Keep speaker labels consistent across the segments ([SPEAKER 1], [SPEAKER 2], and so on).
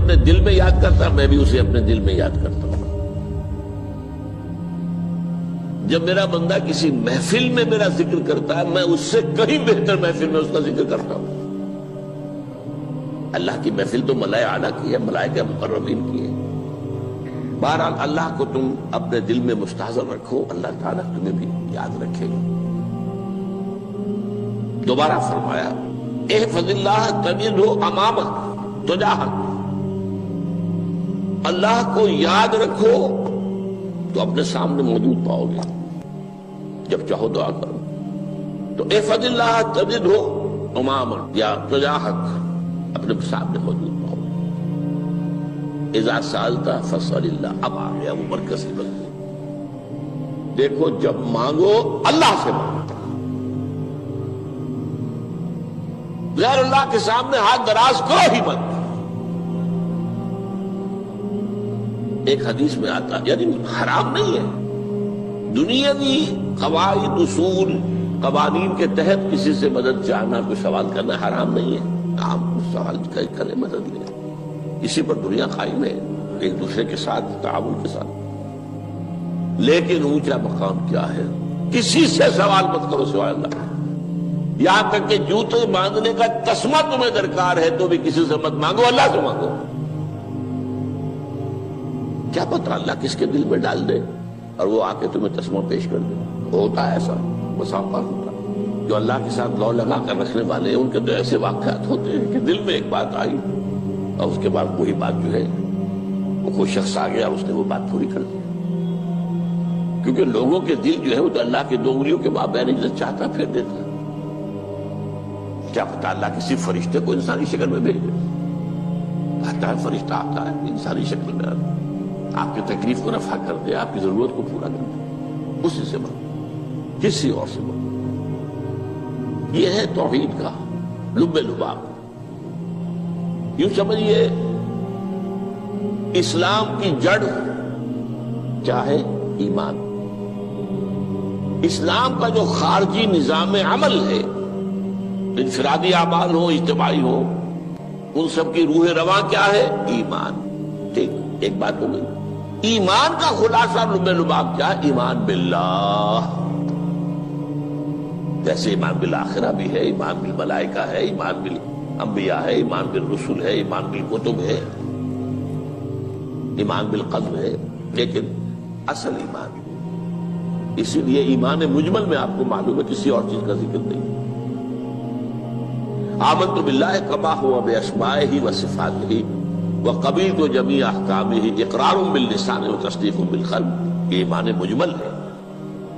[SPEAKER 1] اپنے دل میں یاد کرتا ہے، میں بھی اسے اپنے دل میں یاد کرتا ہوں۔ جب میرا بندہ کسی محفل میں میرا ذکر کرتا ہے، میں اس سے کہیں بہتر محفل میں اس کا ذکر کرتا ہوں۔ اللہ کی محفل تو ملائے اعلیٰ کی ہے، ملائکہ مقربین کی ہے۔ بہرحال اللہ کو تم اپنے دل میں مستحضر رکھو، اللہ تعالیٰ تمہیں بھی یاد رکھے گا۔ دوبارہ فرمایا احفظ اللہ تجدہ امامک تجاہک، اللہ کو یاد رکھو تو اپنے سامنے موجود پاؤ گے، جب چاہو دعا کرو تو احفظ اللہ تجدہ امامک یا تجاہک، اپنے سامنے موجود پاؤ گے۔ اذا سألت فاسأل اللہ، اب آ گیا وہ مرکزی بات۔ دیکھو جب مانگو اللہ سے مانگو، غیر اللہ کے سامنے ہاتھ دراز کرو ہی مت۔ ایک حدیث میں آتا یعنی حرام نہیں ہے، دنیاوی قواعد اصول قوانین کے تحت کسی سے مدد چاہنا، کوئی سوال کرنا حرام نہیں ہے۔ آپ سوال کریں، مدد لیں، اسی پر دنیا قائم ہے، ایک دوسرے کے ساتھ تعاون کے ساتھ۔ لیکن اونچا مقام کیا ہے؟ کسی سے سوال مت کرو سوائے اللہ، یہاں تک کہ جوتے باندھنے کا تسمہ تمہیں درکار ہے تو بھی کسی سے مت مانگو، اللہ سے مانگو۔ کیا پتہ اللہ کس کے دل میں ڈال دے اور وہ آ کے تمہیں تسمہ پیش کر دے۔ ہوتا ہے ایسا، بسا اوقات ہوتا ہے۔ جو اللہ کے ساتھ لو لگا کر رکھنے والے ہیں ان کے تو ایسے واقعات ہوتے ہیں کہ دل میں ایک بات آئی اور اس کے بعد وہی بات جو ہے وہ کوئی شخص آ گیا اور اس نے وہ بات پوری کر دی۔ کیونکہ لوگوں کے دل جو ہے وہ تو اللہ کے دو انگلیوں کے مابین جو چاہتا پھیر دیتا ہے۔ کیا پتہ اللہ کسی فرشتے کو انسانی شکل میں بھیج دے، آتا ہے فرشتہ، آتا ہے انسانی شکل میں، آپ کی تکلیف کو رفع کر دے، آپ کی ضرورت کو پورا کر دے، اسی سے مانگو، کسی اور سے مانگو۔ یہ ہے توحید کا لب لباب۔ یوں سمجھیے اسلام کی جڑ کیا ہے؟ ایمان۔ اسلام کا جو خارجی نظام عمل ہے، انفرادی اعمال ہو اجتماعی ہو، ان سب کی روح رواں کیا ہے؟ ایمان۔ ٹھیک، ایک بات ہو گئی۔ ایمان کا خلاصہ لب لباب کیا ہے؟ ایمان باللہ۔ جیسے ایمان بالآخرہ بھی ہے، ایمان بالملائکہ ہے، ایمان بالانبیاء ہے، ایمان بالرسل ہے، ایمان بالکتب ہے، ایمان بالقلب ہے، لیکن اصل ایمان۔ اسی لیے ایمان مجمل میں آپ کو معلوم ہے کسی اور چیز کا ذکر نہیں۔ آمنت باللہ کما ہوا باسمائہ وصفاتہ وقبلت جمیع احکامہ اقرار باللسان وتصدیق بالقلب۔ یہ ایمان مجمل ہے،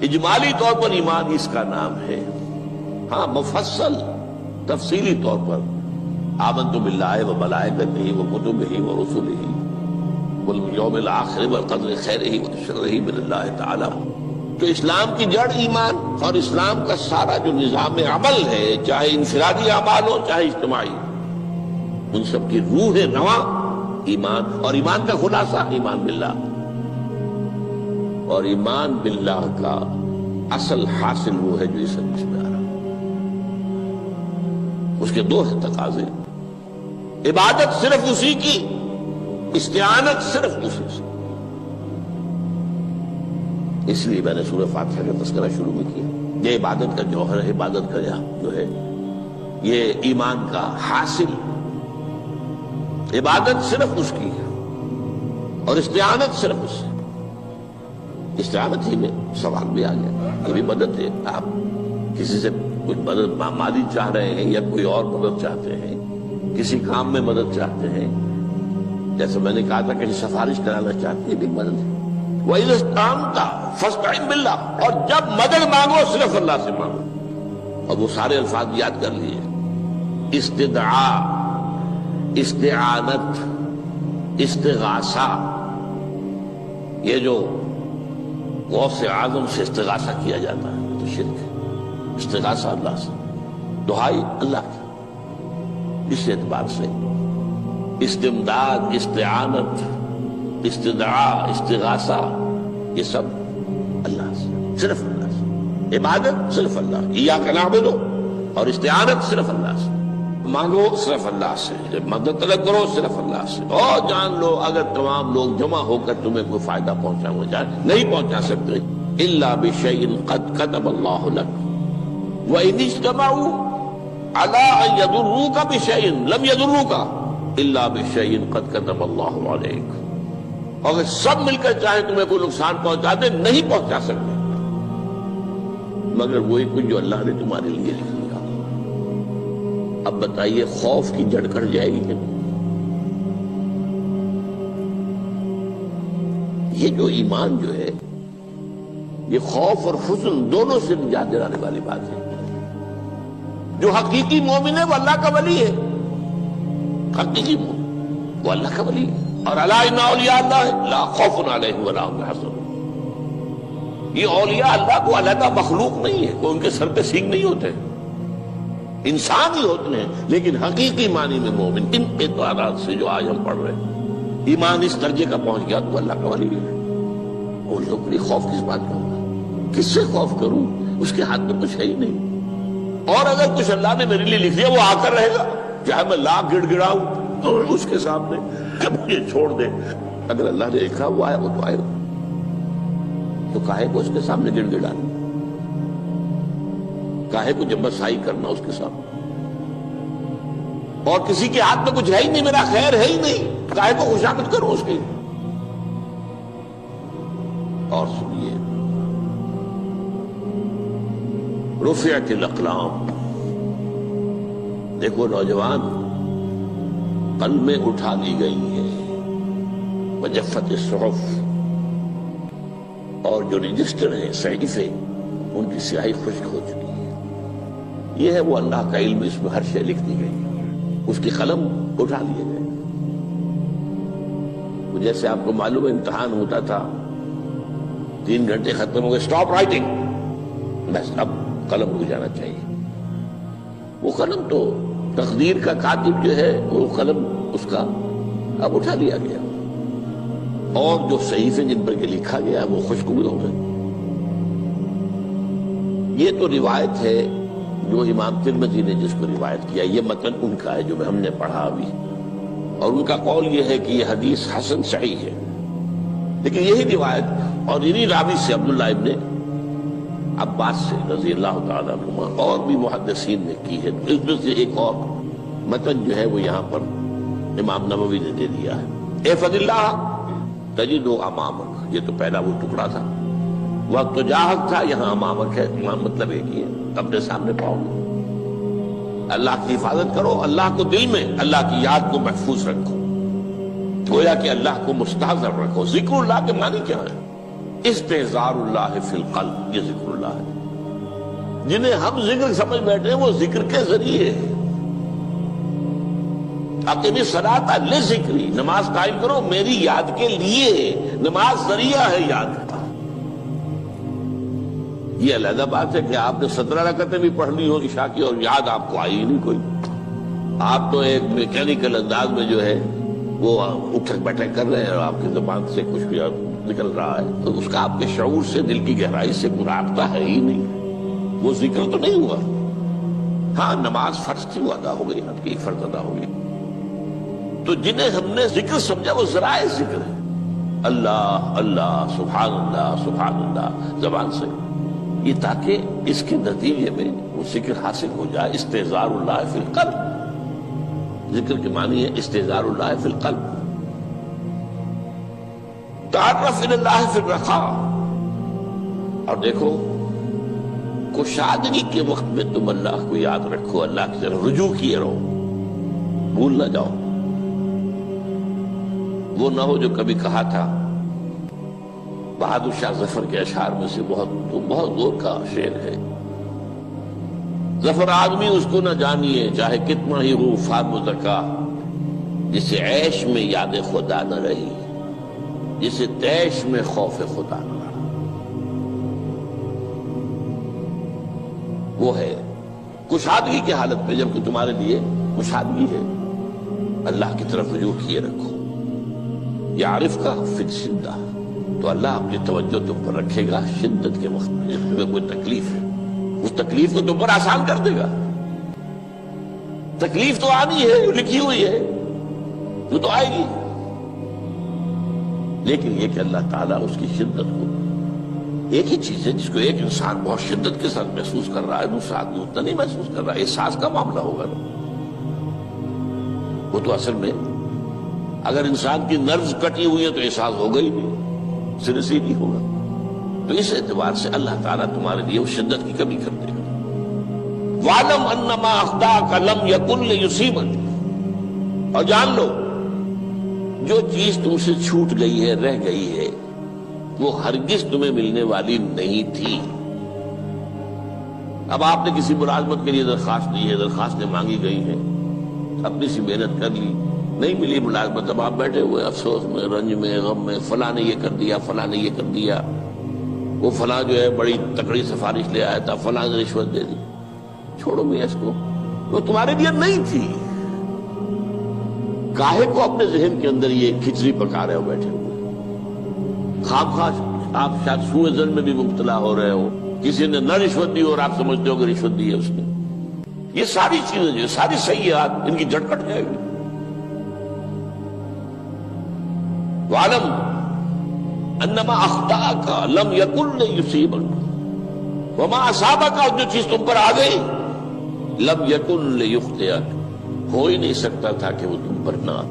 [SPEAKER 1] اجمالی طور پر ایمان اس کا نام ہے۔ ہاں مفصل تفصیلی طور پر آمنت باللہ وملائکتہ وکتبہ ورسلہ والیوم الآخر والقدر خیرہ وشرہ من اللہ تعالی۔ تو اسلام کی جڑ ایمان، اور اسلام کا سارا جو نظام عمل ہے، چاہے انفرادی اعمال ہو چاہے اجتماعی، ان سب کی روح رواں ایمان، اور ایمان کا خلاصہ ایمان باللہ۔ اور ایمان باللہ کا اصل حاصل وہ ہے جو اس حدیث میں آ رہا ہے۔ اس کے دو تقاضے، عبادت صرف اسی کی، استعانت صرف اسی سے۔ اس لیے میں نے سورہ فاتحہ کا تذکرہ شروع میں کیا۔ یہ عبادت کا جوہر ہے، عبادت کا جو ہے یہ ایمان کا حاصل۔ عبادت صرف اس کی ہے اور استعانت صرف اس سے۔ استعانت ہی میں سوال بھی آ گیا، یہ بھی مدد ہے۔ آپ کسی سے کچھ مدد مالی چاہ رہے ہیں یا کوئی اور مدد چاہتے ہیں، کسی کام میں مدد چاہتے ہیں، جیسے میں نے کہا تھا کہ سفارش کرانا چاہتے ہیں، یہ بھی مدد ہے۔ وَإِذَا اسْتَعَنْتَ فَاسْتَعِنْ بِاللَّهِ، اور جب مدد مانگو صرف اللہ سے مانگو۔ اور وہ سارے الفاظ یاد کر لیے، استدعاء، استعانت، استغاثہ۔ یہ جو غوث اعظم سے استغاثہ کیا جاتا ہے تو شرک ہے۔ استغاثہ اللہ سے، دعائی اللہ کی، اس اعتبار سے استمداد، استعانت، استدعاء، استغاثہ، یہ سب اللہ سے، صرف اللہ سے۔ عبادت صرف اللہ، ایاک نعبد، اور استعانت صرف اللہ سے۔ مانگو صرف اللہ سے، جب مدد طلب کرو صرف اللہ سے، اور جان لو اگر تمام لوگ جمع ہو کر تمہیں کوئی فائدہ پہنچانا چاہے نہیں پہنچا سکتے، الا بشیء قد کتب اللہ لک وان اجتمعوا علی ان یضروک بشیء لم یضروک الا بشیء قد کتب اللہ علیک، اگر سب مل کر چاہے تمہیں کوئی نقصان پہنچا دے نہیں پہنچا سکتے مگر وہی کچھ جو اللہ نے تمہارے لیے لکھ دیا۔ اب بتائیے خوف کی جڑ کٹ جائے گی کہ نہیں؟ یہ جو ایمان جو ہے یہ خوف اور حزن دونوں سے نجات دلانے والی بات ہے۔ جو حقیقی مومن ہے وہ اللہ کا ولی ہے، حقیقی مومن وہ اللہ کا ولی ہے، اور الا ان اولیاء اللہ لا خوف علیہم ولا هم يحزنون۔ یہ اولیاء اللہ کو علیحدہ مخلوق نہیں ہے، کوئی ان کے سر پہ سینگ نہیں ہوتے، انسان ہی ہوتے ہیں، لیکن حقیقی معنی میں مومن ان اعتبارات سے جو آج ہم پڑھ رہے ہیں ایمان اس درجے کا پہنچ گیا تو اللہ کا ولی ہے۔ ان لوگوں کے لیے خوف کس بات کا ہوگا؟ کس سے خوف کروں؟ اس کے ہاتھ میں کچھ ہے ہی نہیں، اور اگر کچھ اللہ نے میرے لیے لکھ دیا وہ آ کر رہے گا، چاہے میں لاکھ گڑ گڑاؤں اور اس کے سامنے کہ مجھے چھوڑ دے، اگر اللہ نے لکھا وہ آیا وہ تو آئے گا، تو کاہے کو اس کے سامنے گڑ گڑانا، کاہے کو جبرسائی کرنا اس کے سامنے، اور کسی کے ہاتھ میں کچھ ہے ہی نہیں، میرا خیر ہے ہی نہیں، کاہے کو خوشامد کروں اس کی۔ اور سنیے، رفعت الاقلام، دیکھو نوجوان، قلمیں اٹھا لی گئی ہیں، وجفت الصحف، اور جو رجسٹر ہیں صحیفے ان کی سیاہی خشک ہو چکی ہے۔ یہ ہے وہ اللہ کا علم، اس میں ہر شے لکھ دی گئی، اس کی قلم اٹھا لیے گئے۔ جیسے آپ کو معلوم ہے امتحان ہوتا تھا، 3 گھنٹے ختم ہو گئے، اسٹاپ رائٹنگ، بس اب قلم رک جانا چاہیے۔ وہ قلم تو تقدیر کا کاتب جو ہے وہ قلم اس کا اب اٹھا لیا گیا، اور جو صحیفے جن پر کے لکھا گیا وہ خشک ہو گئے۔ یہ تو روایت ہے جو امام ترمذی نے جس کو روایت کیا، یہ متن ان کا ہے جو ہم نے پڑھا ابھی، اور ان کا قول یہ ہے کہ یہ حدیث حسن صحیح ہے، لیکن یہی روایت اور انہی راوی سے عبداللہ ابن عباس سے رضی اللہ تعالیٰ عنہما اور بھی محدثین نے کی ہے۔ اس میں سے ایک اور متن جو ہے وہ یہاں پر امام نووی نے دے دیا ہے، احفظ اللہ تجدہ امامک، یہ تو پہلا وہ ٹکڑا تھا، وقت جاہک تھا، یہاں امامک ہے، امام مطلب ایک ہی ہے، اپنے سامنے پاؤ گے۔ اللہ کی حفاظت کرو، اللہ کو دل میں، اللہ کی یاد کو محفوظ رکھو، گویا کہ اللہ کو مستحضر رکھو۔ ذکر اللہ کے معنی کیا ہے؟ استحضار اللہ فی القلب، یہ ذکر اللہ ہے۔ جنہیں ہم ذکر سمجھ بیٹھے ہیں وہ ذکر کے ذریعے ہے۔ اقیم الصلاۃ لذکری، نماز قائم کرو میری یاد کے لیے، نماز ذریعہ ہے یاد کا۔ یہ علیحدہ بات ہے کہ آپ نے 17 رکعتیں بھی پڑھ لی ہو عشاء کی اور یاد آپ کو آئی ہی نہیں کوئی، آپ تو ایک میکینیکل انداز میں جو ہے وہ اٹھک بیٹھک کر رہے ہیں اور آپ کی زبان سے کچھ بھی نکل رہا ہے، تو اس کا آپ کے شعور سے، دل کی گہرائی سے کوئی رابطہ ہے ہی نہیں، وہ ذکر تو نہیں ہوا۔ ہاں نماز فرض تھی وہ ادا ہو گئی، آپ کی فرض ادا ہو گئی۔ تو جنہیں ہم نے ذکر سمجھا وہ ذرائع ذکر ہے، اللہ اللہ سبحان اللہ زبان سے، یہ تاکہ اس کے نتیجے میں وہ ذکر حاصل ہو جائے۔ استحضار اللہ فی القلب، ذکر کے معنی ہے استحضار اللہ فی القلب۔ تعرف الی اللہ فی الرخاء، اور دیکھو کشادگی کے وقت میں تم اللہ کو یاد رکھو، اللہ کی طرف رجوع کیے رہو، بھول نہ جاؤ۔ وہ نہ ہو جو کبھی کہا تھا، بہادر شاہ ظفر کے اشعار میں سے بہت زور کا شعر ہے، ظفر آدمی اس کو نہ جانیے چاہے کتنا ہی ہو فارمزکا، جسے عیش میں یاد خدا نہ رہی، جسے تیش میں خوف خدا نہ رہا۔ وہ ہے کشادگی کی حالت میں، جبکہ تمہارے لیے کشادگی ہے، اللہ کی طرف رجوع کیے رکھو۔ یعرف کا فی الشدہ، تو اللہ اپنی توجہ تم پر رکھے گا شدت کے وقت میں، جب تمہیں کوئی تکلیف ہے اس تکلیف کو تم پر آسان کر دے گا۔ تکلیف تو آنی ہے، جو لکھی ہوئی ہے وہ تو آئے گی، لیکن یہ کہ اللہ تعالیٰ اس کی شدت کو، ایک ہی چیز ہے جس کو ایک انسان بہت شدت کے ساتھ محسوس کر رہا ہے، دوسرا آدمی اتنا نہیں محسوس کر رہا ہے، احساس کا معاملہ ہوگا نا۔ وہ تو اصل میں اگر انسان کی نروز کٹی ہوئی ہے تو احساس ہوگا ہی نہیں، سر سے نہیں ہوگا، تو اس اعتبار سے اللہ تعالیٰ تمہارے لیے اس شدت کی کمی کر دے گا۔ وَاعْلَمْ أَنَّمَا أَخْطَأَكَ لَمْ يَكُنْ لِيُصِيبَكَ، اور جان لو جو چیز تم سے چھوٹ گئی ہے، رہ گئی ہے، وہ ہرگز تمہیں ملنے والی نہیں تھی۔ اب آپ نے کسی ملازمت کے لیے درخواست دی ہے، درخواستیں مانگی گئی ہیں، اپنی سی محنت کر لی، نہیں ملی ملازمت، اب آپ بیٹھے ہوئے افسوس میں، رنج میں، غم میں، فلاں نے یہ کر دیا، فلاں نے یہ کر دیا، وہ فلاں جو ہے بڑی تکڑی سفارش لے آیا تھا، فلاں نے رشوت دے دی۔ چھوڑو میاں اس کو، وہ تمہارے لیے نہیں تھی۔ کاہے کو اپنے ذہن کے اندر یہ کھچڑی پکا رہے ہو بیٹھے ہوئے؟ خواہ آپ شاید سوء ظن میں بھی مبتلا ہو رہے ہو، کسی نے نہ رشوت دی اور آپ سمجھتے ہو کہ رشوت دی ہے اس نے۔ یہ ساری چیزیں جو ساری سیئات، ان کی جڑ کٹ جائے گی۔ وَاعْلَمْ أَنَّمَا أَخْطَأَكَ لَمْ يَكُنْ لِيُصِيبَكَ وَمَا أَصَابَكَ، جو چیز تم پر آ گئی، لَمْ يَكُنْ لِيُخْطِئَكَ، ہو ہی نہیں سکتا تھا کہ وہ تم پر نہ آ۔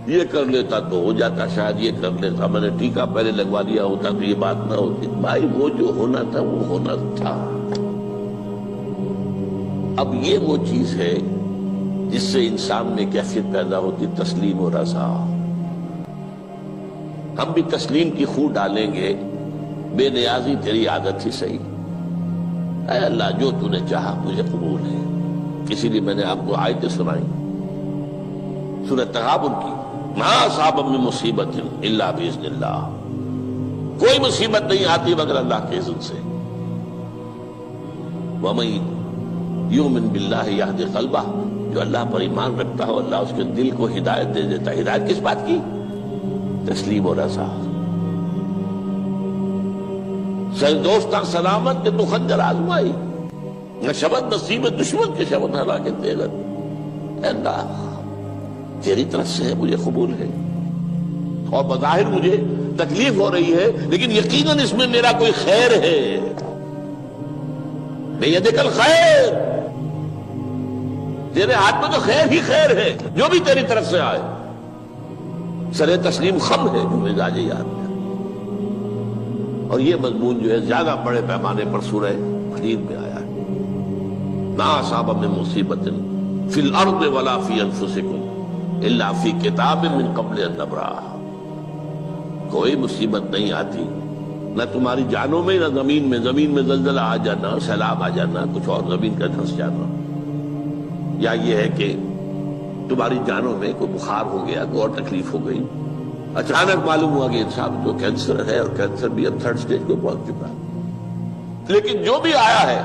[SPEAKER 1] یہ کر لیتا تو ہو جاتا، شاید یہ کر لیتا، میں نے ٹیکا پہلے لگوا دیا ہوتا تو یہ بات نہ ہوتی۔ بھائی وہ جو ہونا تھا وہ ہونا تھا۔ اب یہ وہ چیز ہے جس سے انسان میں کیفیت پیدا ہوتی، تسلیم و رضا۔ ہم بھی تسلیم کی خو ڈالیں گے، بے نیازی تیری عادت ہی صحیح، اے اللہ جو تو نے چاہا مجھے قبول ہے۔ اسی لیے میں نے آپ کو آیتیں سنائی سورۃ تغابن کی، ما اصاب من مصیبت الا باذن اللہ، کوئی مصیبت نہیں آتی مگر اللہ کے اذن سے۔ وَمَن یؤمن باللہ یہدی قلبہ، جو اللہ پر ایمان رکھتا ہو اللہ اس کے دل کو ہدایت دے دیتا ہے۔ ہدایت کس بات کی؟ تسلیم و رضا۔ دوستاں سلامت کے تو خنجر آزمائی، نہ شبد نصیب دشمن کے شبد ہلا کے تیغت۔ اے اللہ تیری طرف سے ہے، مجھے قبول ہے، اور بظاہر مجھے تکلیف ہو رہی ہے لیکن یقیناً اس میں میرا کوئی خیر ہے۔ بیدک الخیر، تیرے ہاتھ میں تو خیر ہی خیر ہے، جو بھی تیری طرف سے آئے۔ سر تسلیم خم ہے جو مزاج یاد ہے۔ اور یہ مضمون جو ہے زیادہ بڑے پیمانے پر سورہ حدید میں آیا ہے۔ ما اصاب من مصیبت فی الارض ولا فی انفسکم الا فی کتاب من قبل ان نبرأھا، کوئی مصیبت نہیں آتی نہ تمہاری جانوں میں نہ زمین میں، زمین میں زلزلہ آ جانا، سیلاب آ جانا، کچھ اور زمین کا دھنس جانا، یا یہ ہے کہ تمہاری جانوں میں کوئی بخار ہو گیا، کوئی اور تکلیف ہو گئی، اچانک معلوم ہوا کہ انسان جو کینسر ہے، اور کینسر بھی اب 3rd stage کو پہنچ چکا ہے، لیکن جو بھی آیا ہے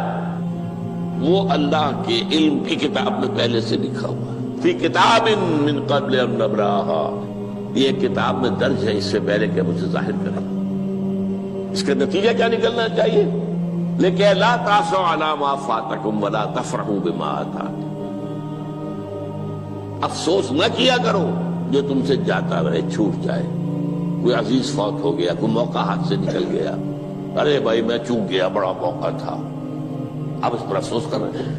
[SPEAKER 1] وہ اللہ کے علم کی کتاب میں پہلے سے لکھا ہوا ہے۔ فی کتاب من قبل ان نبرأھا، یہ کتاب میں درج ہے اس سے پہلے کہ ہم اسے ظاہر کریں۔ اس کا نتیجہ کیا نکلنا چاہیے؟ لیکن لا تأسوا علی ما فاتکم ولا تفرحوا بما آتاکم، افسوس نہ کیا کرو جو تم سے جاتا رہے، چھوٹ جائے، کوئی عزیز فوت ہو گیا، کوئی موقع ہاتھ سے نکل گیا، ارے بھائی میں چوک گیا، بڑا موقع تھا، اب اس پر افسوس کر رہے ہیں۔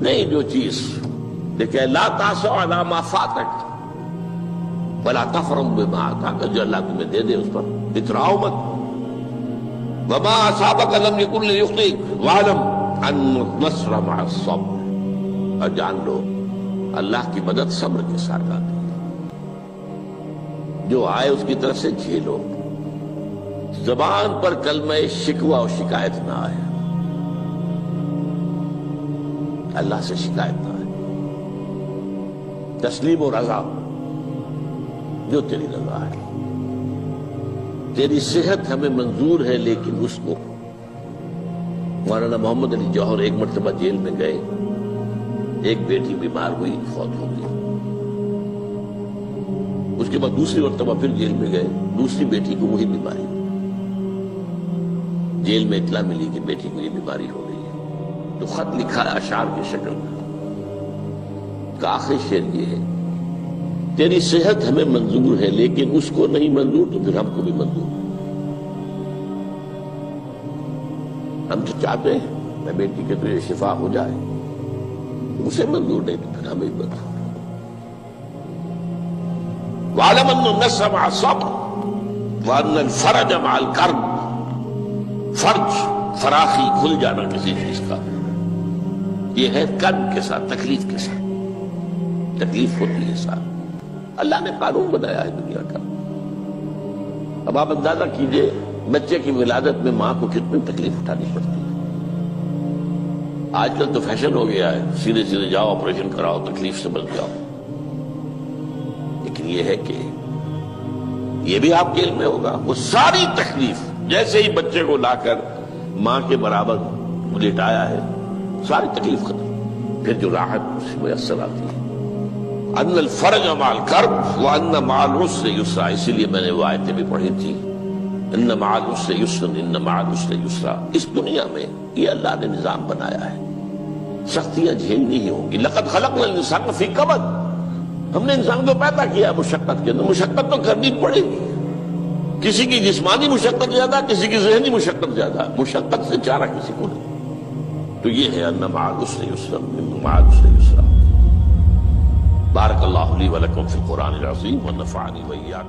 [SPEAKER 1] نہیں، جو چیز لیکن لا تأسوا علی ما فاتک ولا تفرحوا بما آتاک، جو اللہ تمہیں دے دے اس پر اتراؤ مت۔ وما اصابک لم یکن لیخطئک واعلم ان النصر مع الصبر، اور جان لو اللہ کی مدد صبر کے ساتھ آتی ہے، جو آئے اس کی طرف سے جھیلو، زبان پر کلمہ شکوہ اور شکایت نہ آئے، اللہ سے شکایت نہ آئے، تسلیم و رضا، جو تیری رضا ہے۔ تیری صحت ہمیں منظور ہے، لیکن اس کو مولانا محمد علی جوہر ایک مرتبہ جیل میں گئے، ایک بیٹی بیمار ہوئی، فوت ہو گئی، اس کے بعد دوسری مرتبہ پھر جیل میں گئے، دوسری بیٹی کو وہی بیماری، جیل میں اطلاع ملی کہ بیٹی کو یہ بیماری ہو گئی ہے۔ تو خط لکھا ہے اشعار کی شکل میں، کا آخری شعر یہ ہے: تیری صحت ہمیں منظور ہے لیکن اس کو نہیں منظور تو پھر ہم کو بھی منظور ہے۔ ہم تو چاہتے ہیں میں بیٹی کے تجھے شفا ہو جائے، اسے منظور نہیں تو پھر ہمیں بھی منظور۔ وَاعْلَمْ أَنَّ النَّصْرَ مَعَ الصَّبْرِ وَأَنَّ الْفَرَجَ مَعَ الْكَرْبِ۔ فرج، فراخی، کھل جانا کسی چیز کا، یہ ہے کرب کے ساتھ، تکلیف کے ساتھ۔ تکلیف ہوتی ہے ساتھ، اللہ نے قانون بنایا ہے دنیا کا۔ اب آپ اندازہ کیجئے بچے کی ولادت میں ماں کو کتنی تکلیف اٹھانی پڑتی ہے۔ آج کل تو فیشن ہو گیا ہے، سیدھے سیدھے جاؤ آپریشن کراؤ، تکلیف سے بچ جاؤ، لیکن یہ ہے کہ یہ بھی آپ کے علم میں ہوگا، وہ ساری تکلیف جیسے ہی بچے کو لا کر ماں کے برابر لٹایا ہے، ساری تکلیف ختم، پھر جو راحت میسر آتی ہے۔ ان الفرج مع الکرب وان مع العسر یسرا، اسی لیے میں نے وہ آیتیں بھی پڑھی تھی، ان مع العسر یسرا ان مع العسر یسرا۔ اس دنیا میں یہ اللہ نے نظام بنایا ہے، سختیاں جھیلنی ہی ہوں گی۔ لقد خلقنا الانسان فی کبد، ہم نے انسان کو پیدا کیا مشقت کے اندر، مشقت تو کرنی پڑے گی۔ کسی کی جسمانی مشقت زیادہ، کسی کی ذہنی مشقت زیادہ، مشقت سے چارہ کسی کو نہیں۔ تو یہ ہے ان مع العسر یسرا ان مع العسر یسرا۔ بارک اللہ لی ولکم فی القرآن العظیم ونفعنی وإیاکم